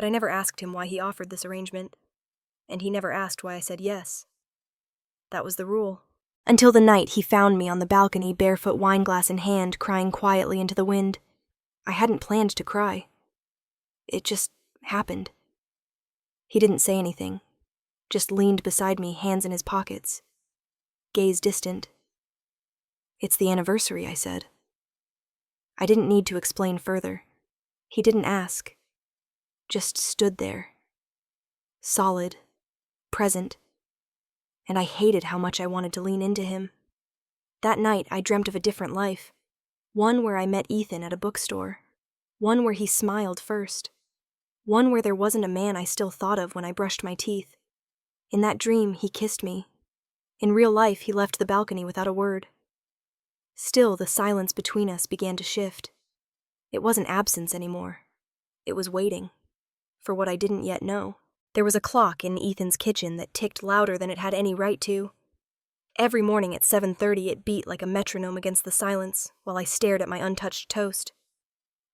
but I never asked him why he offered this arrangement, and he never asked why I said yes. That was the rule. Until the night he found me on the balcony, barefoot, wineglass in hand, crying quietly into the wind. I hadn't planned to cry. It just happened. He didn't say anything, just leaned beside me, hands in his pockets. Gaze distant. "It's the anniversary," I said. I didn't need to explain further. He didn't ask. Just stood there. Solid. Present. And I hated how much I wanted to lean into him. That night I dreamt of a different life. One where I met Ethan at a bookstore. One where he smiled first. One where there wasn't a man I still thought of when I brushed my teeth. In that dream, he kissed me. In real life, he left the balcony without a word. Still, the silence between us began to shift. It wasn't absence anymore. It was waiting. For what I didn't yet know. There was a clock in Ethan's kitchen that ticked louder than it had any right to. Every morning at 7:30 it beat like a metronome against the silence, while I stared at my untouched toast.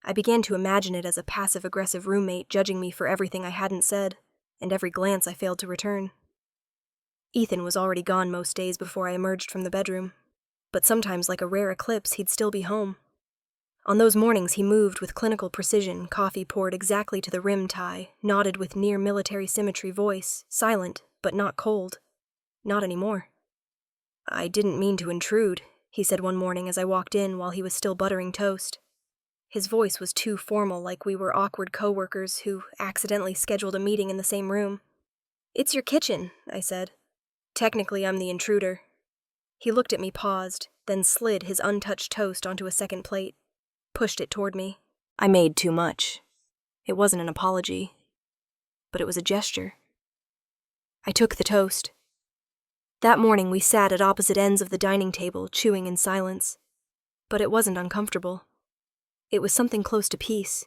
I began to imagine it as a passive-aggressive roommate judging me for everything I hadn't said, and every glance I failed to return. Ethan was already gone most days before I emerged from the bedroom, but sometimes, like a rare eclipse, he'd still be home. On those mornings he moved with clinical precision, coffee poured exactly to the rim tie, nodded with near-military symmetry voice, silent, but not cold. Not anymore. "I didn't mean to intrude," he said one morning as I walked in while he was still buttering toast. His voice was too formal, like we were awkward coworkers who accidentally scheduled a meeting in the same room. "It's your kitchen," I said. "Technically, I'm the intruder." He looked at me, paused, then slid his untouched toast onto a second plate, pushed it toward me. I made too much. It wasn't an apology, but it was a gesture. I took the toast. That morning we sat at opposite ends of the dining table, chewing in silence. But it wasn't uncomfortable. It was something close to peace.